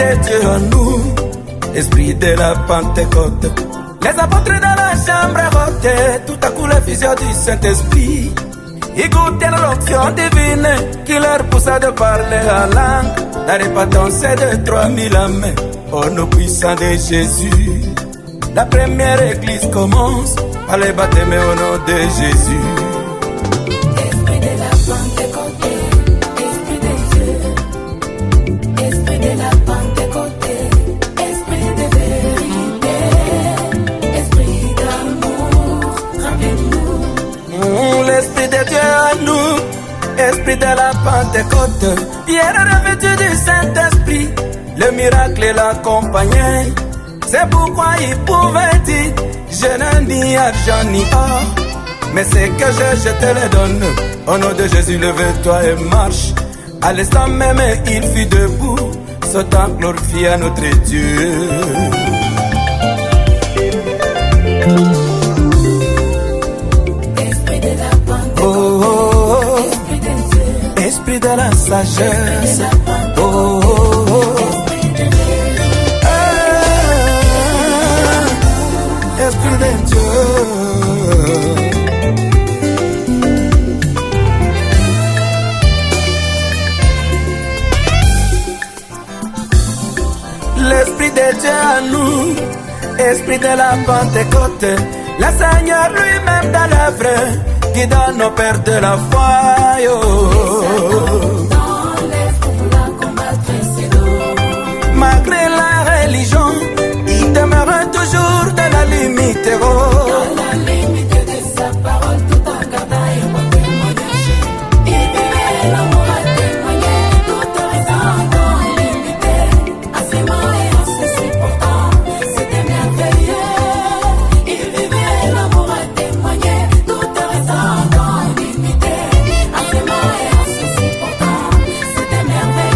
de Dieu en nous, esprit de la Pentecôte. Les apôtres dans la chambre rotaient, tout à coup la vision du Saint-Esprit. Ils goûtaient l'onction divine qui leur poussa de parler en langue. La répandance de 3000 âmes au nom puissant de Jésus. La première église commence par les baptêmes au nom de Jésus. Esprit de la Pentecôte, Esprit de Dieu, Esprit de la Pentecôte, Esprit de vérité, Esprit d'amour, remplis-nous. L'Esprit de Dieu en nous, Esprit de la Pentecôte, Pierre revêtu du Saint-Esprit, le miracle l'accompagnait. C'est pourquoi il pouvait dire, je n'ai ni argent ni or, mais c'est que je te le donne. Au nom de Jésus, lève-toi et marche. À l'instant même, il fut debout, sautant glorifié à notre Dieu. Esprit de la Pentecôte, Oh, oh, oh, Esprit de Dieu, esprit de la sagesse. Oh, oh, oh. Esprit de Dieu. L'Esprit de Dieu en nous, Esprit de la Pentecôte, le Seigneur lui-même dans l'œuvre qui donne nos pères de la foi. dans l'œuvre pour la combattre, c'est l'eau. Malgré la religion, il demeure toujours de la limite. Dans la limite de sa parole, tout en gardant un bon témoignage. Il vivait l'amour à témoigner, tout en restant dans l'unité. À ses mains et en se supportant, c'était merveilleux. Il vivait l'amour à témoigner, tout en restant dans l'unité. À ses mains et en se supportant, c'était merveilleux.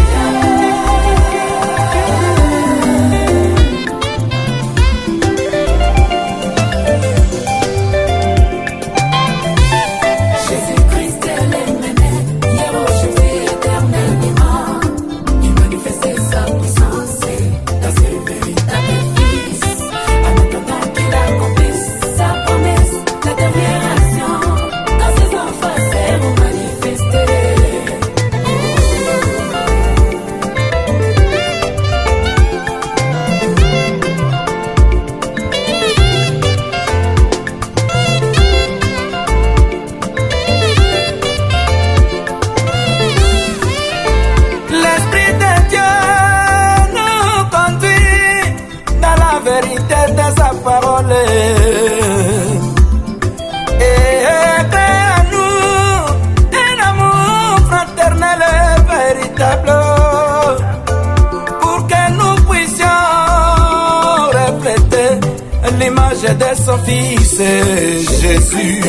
Jésus-Christ est l'ennemi, hier, aujourd'hui, éternellement. Il manifestait sa puissance dans ses véritables fils. En attendant qu'il accomplisse sa promesse, la dernière action, dans ses enfants seront manifestés. L'Esprit de Dieu nous conduit dans la vérité de sa parole. Et crée en nous un amour fraternel et véritable pour que nous puissions refléter l'image de son Fils Jésus.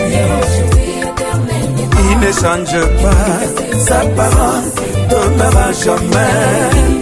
Hier, aujourd'hui, éternellement. Il ne change pas, sa parole demeure à jamais.